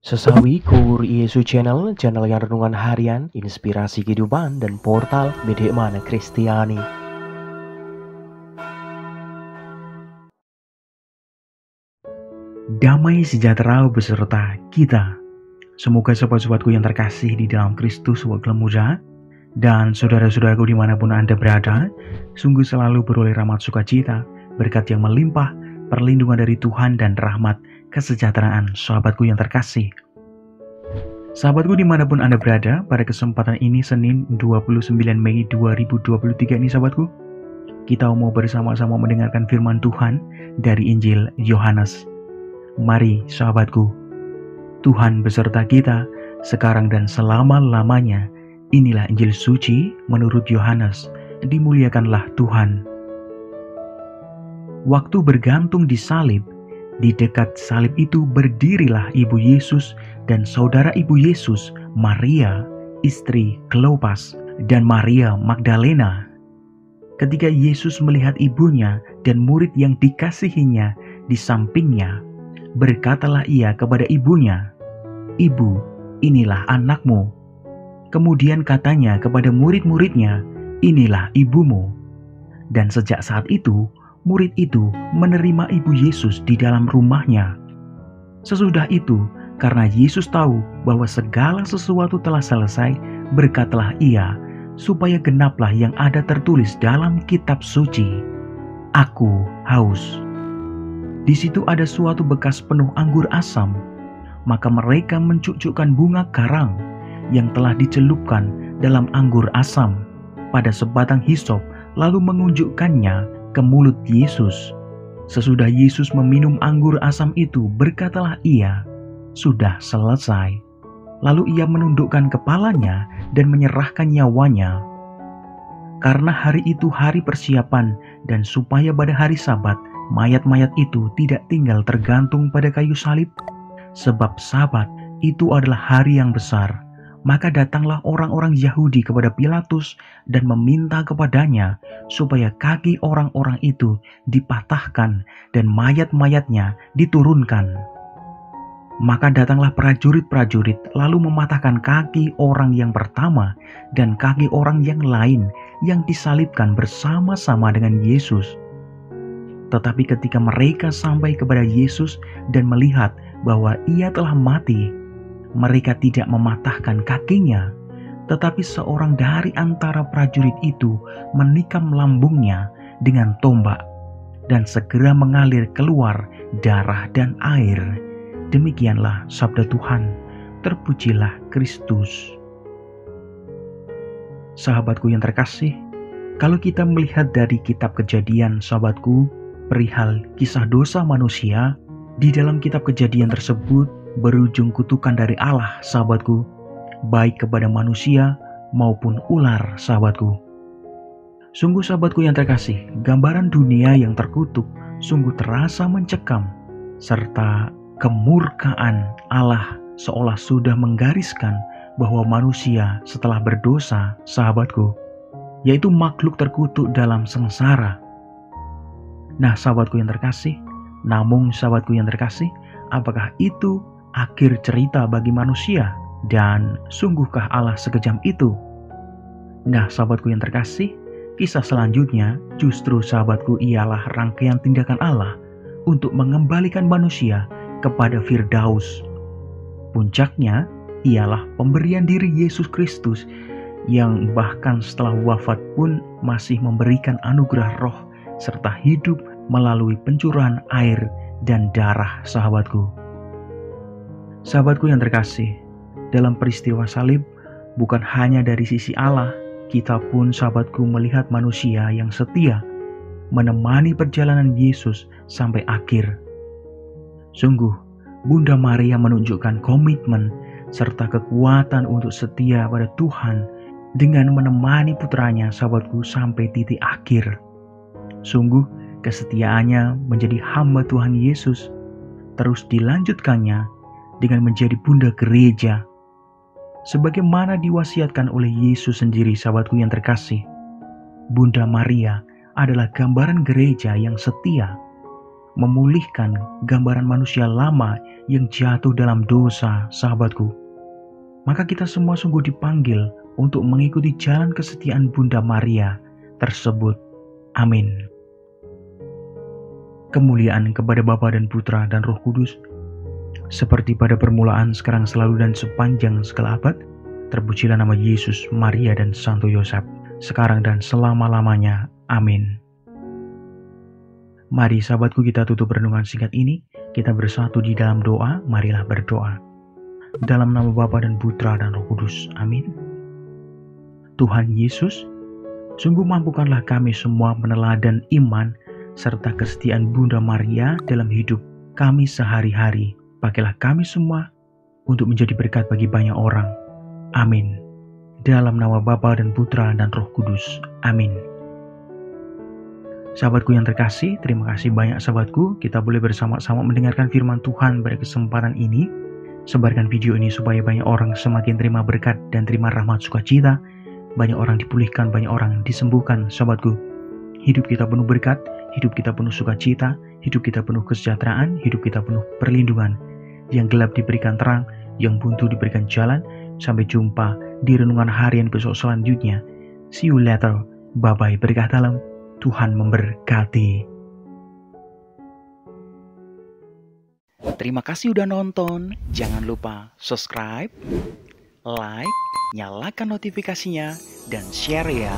Sesawi Kur Yesu channel yang renungan harian, inspirasi kehidupan, dan portal Bedemana Kristiani. Damai sejahtera beserta kita. Semoga sobat-sobatku yang terkasih di dalam Kristus Wakil Muda dan saudara-saudaraku dimanapun Anda berada, sungguh selalu beroleh rahmat sukacita, berkat yang melimpah, perlindungan dari Tuhan dan rahmat kesejahteraan sahabatku yang terkasih. Sahabatku dimanapun Anda berada, pada kesempatan ini Senin 29 Mei 2023 ini sahabatku, kita mau bersama-sama mendengarkan firman Tuhan dari Injil Yohanes. Mari sahabatku, Tuhan beserta kita sekarang dan selama-lamanya. Inilah Injil suci menurut Yohanes. Dimuliakanlah Tuhan. Waktu bergantung di salib, di dekat salib itu berdirilah ibu Yesus dan saudara ibu Yesus, Maria, istri Kleopas, dan Maria Magdalena. Ketika Yesus melihat ibunya dan murid yang dikasihinya di sampingnya, berkatalah ia kepada ibunya, "Ibu, inilah anakmu." Kemudian katanya kepada murid-muridnya, "Inilah ibumu." Dan sejak saat itu, murid itu menerima ibu Yesus di dalam rumahnya. Sesudah itu, karena Yesus tahu bahwa segala sesuatu telah selesai, berkatalah ia, supaya genaplah yang ada tertulis dalam kitab suci, "Aku haus." Di situ ada suatu bekas penuh anggur asam. Maka mereka mencucukkan bunga karang yang telah dicelupkan dalam anggur asam pada sebatang hisop, lalu mengunjukkannya ke mulut Yesus. Sesudah Yesus meminum anggur asam itu, berkatalah ia, "Sudah selesai." Lalu ia menundukkan kepalanya dan menyerahkan nyawanya. Karena hari itu hari persiapan, dan supaya pada hari Sabat mayat-mayat itu tidak tinggal tergantung pada kayu salib, sebab Sabat itu adalah hari yang besar, maka datanglah orang-orang Yahudi kepada Pilatus dan meminta kepadanya supaya kaki orang-orang itu dipatahkan dan mayat-mayatnya diturunkan. Maka datanglah prajurit-prajurit lalu mematahkan kaki orang yang pertama dan kaki orang yang lain yang disalibkan bersama-sama dengan Yesus. Tetapi ketika mereka sampai kepada Yesus dan melihat bahwa ia telah mati, mereka tidak mematahkan kakinya, tetapi seorang dari antara prajurit itu menikam lambungnya dengan tombak, dan segera mengalir keluar darah dan air. Demikianlah sabda Tuhan. Terpujilah Kristus. Sahabatku yang terkasih, kalau kita melihat dari kitab Kejadian, sahabatku, perihal kisah dosa manusia, di dalam kitab Kejadian tersebut berujung kutukan dari Allah, sahabatku, baik kepada manusia maupun ular, sahabatku. Sungguh sahabatku yang terkasih, gambaran dunia yang terkutuk sungguh terasa mencekam, serta kemurkaan Allah seolah sudah menggariskan bahwa manusia setelah berdosa, sahabatku, yaitu makhluk terkutuk dalam sengsara. Nah sahabatku yang terkasih, namun sahabatku yang terkasih, apakah itu akhir cerita bagi manusia? Dan sungguhkah Allah sekejam itu? Nah sahabatku yang terkasih, kisah selanjutnya justru sahabatku ialah rangkaian tindakan Allah untuk mengembalikan manusia kepada Firdaus. Puncaknya ialah pemberian diri Yesus Kristus yang bahkan setelah wafat pun masih memberikan anugerah roh serta hidup melalui pencurahan air dan darah, sahabatku. Sahabatku yang terkasih, dalam peristiwa salib, bukan hanya dari sisi Allah, kita pun sahabatku melihat manusia yang setia menemani perjalanan Yesus sampai akhir. Sungguh, Bunda Maria menunjukkan komitmen serta kekuatan untuk setia pada Tuhan dengan menemani putranya, sahabatku, sampai titik akhir. Sungguh, kesetiaannya menjadi hamba Tuhan Yesus terus dilanjutkannya dengan menjadi bunda gereja. Sebagaimana diwasiatkan oleh Yesus sendiri, sahabatku yang terkasih, Bunda Maria adalah gambaran gereja yang setia. memulihkan gambaran manusia lama yang jatuh dalam dosa, sahabatku. Maka kita semua sungguh dipanggil untuk mengikuti jalan kesetiaan Bunda Maria tersebut. Amin. Kemuliaan kepada Bapa dan Putra dan Roh Kudus, seperti pada permulaan, sekarang, selalu, dan sepanjang segala abad. Terpujilah nama Yesus, Maria, dan Santo Yosef, sekarang dan selama-lamanya. Amin. Mari sahabatku, kita tutup renungan singkat ini. Kita bersatu di dalam doa. Marilah berdoa. Dalam nama Bapa dan Putra dan Roh Kudus. Amin. Tuhan Yesus, sungguh mampukanlah kami semua meneladan iman serta kesetiaan Bunda Maria dalam hidup kami sehari-hari. Pakailah kami semua untuk menjadi berkat bagi banyak orang. Amin. Dalam nama Bapa dan Putra dan Roh Kudus. Amin. Sahabatku yang terkasih, terima kasih banyak sahabatku. Kita boleh bersama-sama mendengarkan firman Tuhan pada kesempatan ini. Sebarkan video ini supaya banyak orang semakin terima berkat dan terima rahmat sukacita. Banyak orang dipulihkan, banyak orang disembuhkan, sahabatku. Hidup kita penuh berkat, hidup kita penuh sukacita, hidup kita penuh kesejahteraan, hidup kita penuh perlindungan. Yang gelap diberikan terang, yang buntu diberikan jalan. Sampai jumpa di renungan harian besok selanjutnya. See you later. Bye-bye. Berkah dalam. Tuhan memberkati. Terima kasih udah nonton. Jangan lupa subscribe, like, nyalakan notifikasinya, dan share ya.